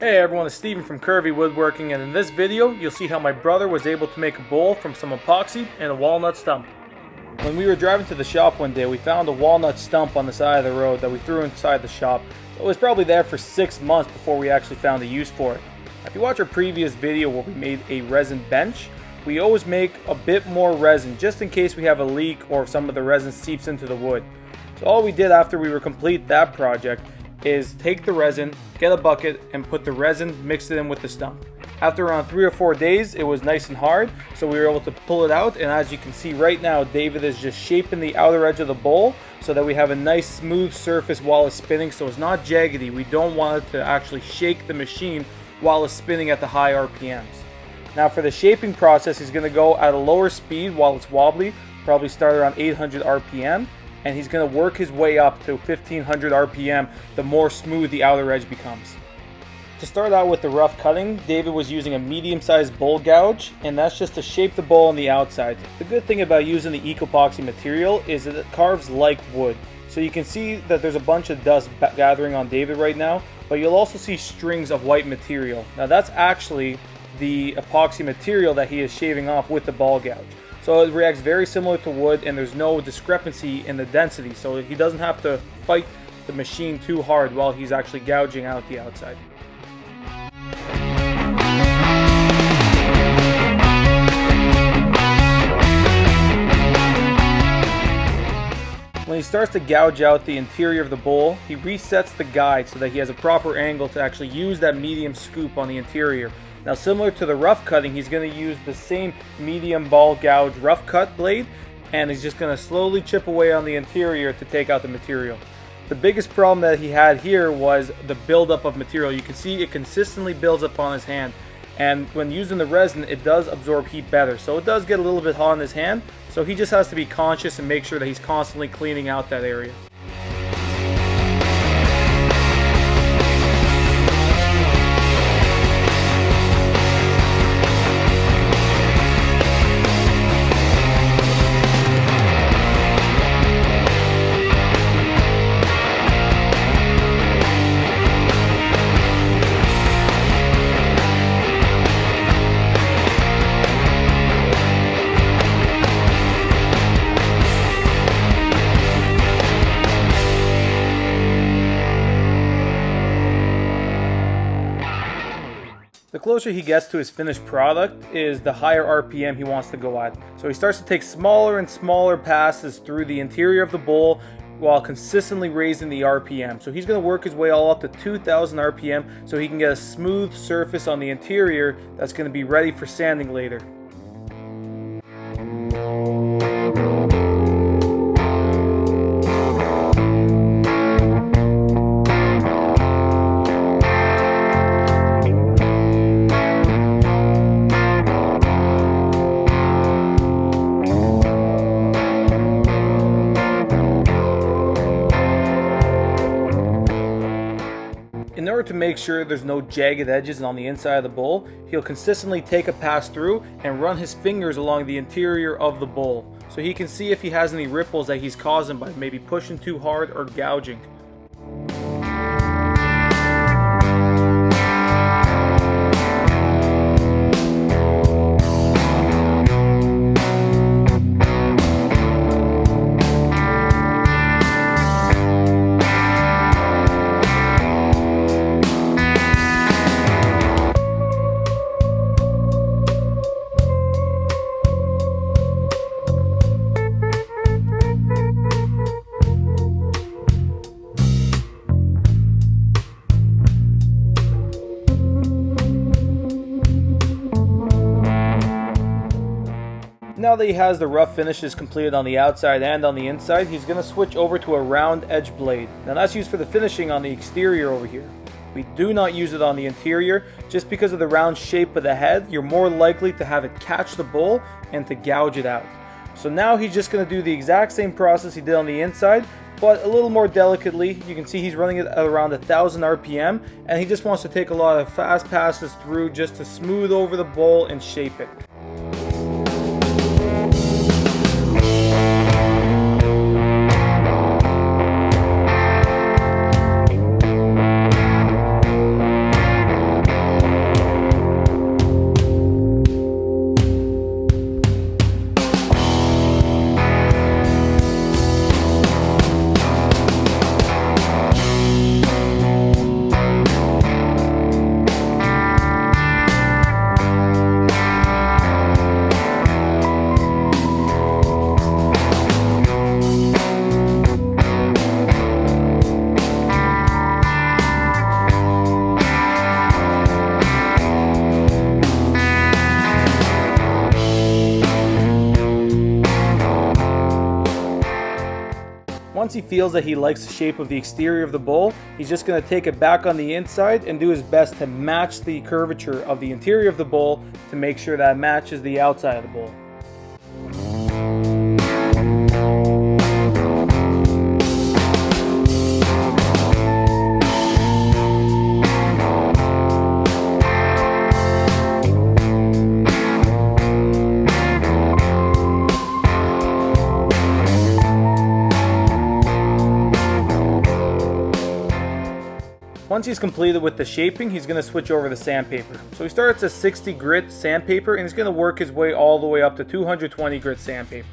Hey everyone, it's Steven from Curvy Woodworking, and in this video you'll see how my brother was able to make a bowl from some epoxy and a walnut stump. When we were driving to the shop one day, we found a walnut stump on the side of the road that we threw inside the shop. It was probably there for 6 months before we actually found a use for it. If you watch our previous video where we made a resin bench, we always make a bit more resin just in case we have a leak or if some of the resin seeps into the wood. So all we did after we were complete that project is take the resin, get a bucket, and put the resin, mix it in with the stump. After around 3 or 4 days, it was nice and hard, so we were able to pull it out, and as you can see right now, David is just shaping the outer edge of the bowl so that we have a nice smooth surface while it's spinning, so it's not jaggedy. We don't want it to actually shake the machine while it's spinning at the high RPMs. Now for the shaping process, he's going to go at a lower speed while it's wobbly, probably start around 800 RPM. And he's going to work his way up to 1500 RPM the more smooth the outer edge becomes. To start out with the rough cutting, David was using a medium-sized bowl gouge, and that's just to shape the bowl on the outside. The good thing about using the Epoxy material is that it carves like wood. So you can see that there's a bunch of dust gathering on David right now, but you'll also see strings of white material. Now that's actually the epoxy material that he is shaving off with the ball gouge. So it reacts very similar to wood, and there's no discrepancy in the density, so he doesn't have to fight the machine too hard while he's actually gouging out the outside. When he starts to gouge out the interior of the bowl, he resets the guide so that he has a proper angle to actually use that medium scoop on the interior. Now, similar to the rough cutting, he's going to use the same medium ball gouge rough cut blade, and he's just going to slowly chip away on the interior to take out the material. The biggest problem that he had here was the buildup of material. You can see it consistently builds up on his hand, and when using the resin, it does absorb heat better. So it does get a little bit hot on his hand, so he just has to be conscious and make sure that he's constantly cleaning out that area. The closer he gets to his finished product is the higher RPM he wants to go at. So he starts to take smaller and smaller passes through the interior of the bowl while consistently raising the RPM. So he's going to work his way all up to 2000 RPM so he can get a smooth surface on the interior that's going to be ready for sanding later. In order to make sure there's no jagged edges on the inside of the bowl, he'll consistently take a pass through and run his fingers along the interior of the bowl so he can see if he has any ripples that he's causing by maybe pushing too hard or gouging. Now that he has the rough finishes completed on the outside and on the inside, he's going to switch over to a round edge blade. Now that's used for the finishing on the exterior over here. We do not use it on the interior. Just because of the round shape of the head, you're more likely to have it catch the bowl and to gouge it out. So now he's just going to do the exact same process he did on the inside, but a little more delicately. You can see he's running it at around 1000 RPM, and he just wants to take a lot of fast passes through just to smooth over the bowl and shape it. Once he feels that he likes the shape of the exterior of the bowl, he's just going to take it back on the inside and do his best to match the curvature of the interior of the bowl to make sure that matches the outside of the bowl. Once he's completed with the shaping, he's going to switch over to sandpaper. So he starts at 60 grit sandpaper and he's going to work his way all the way up to 220 grit sandpaper.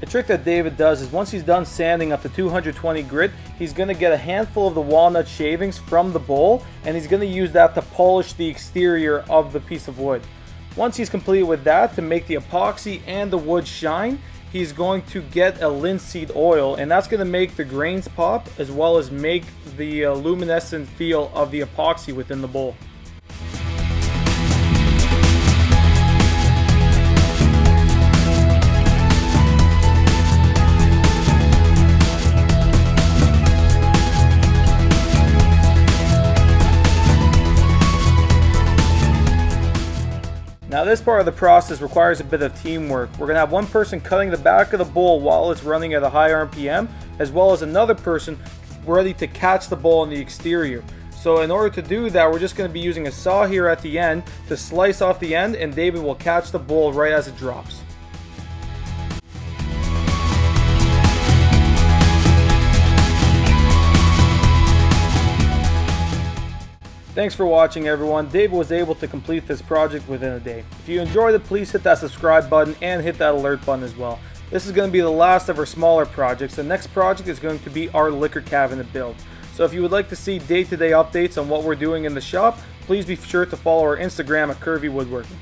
The trick that David does is once he's done sanding up to 220 grit, he's going to get a handful of the walnut shavings from the bowl and he's going to use that to polish the exterior of the piece of wood. Once he's completed with that, to make the epoxy and the wood shine, he's going to get a linseed oil, and that's going to make the grains pop as well as make the luminescent feel of the epoxy within the bowl. Now this part of the process requires a bit of teamwork. We're going to have one person cutting the back of the bowl while it's running at a high RPM, as well as another person ready to catch the bowl on the exterior. So in order to do that, we're just going to be using a saw here at the end to slice off the end, and David will catch the bowl right as it drops. Thanks for watching, everyone. David was able to complete this project within a day. If you enjoyed it, please hit that subscribe button and hit that alert button as well. This is going to be the last of our smaller projects. The next project is going to be our liquor cabinet build. So if you would like to see day-to-day updates on what we're doing in the shop, please be sure to follow our Instagram at Curvy Woodworking.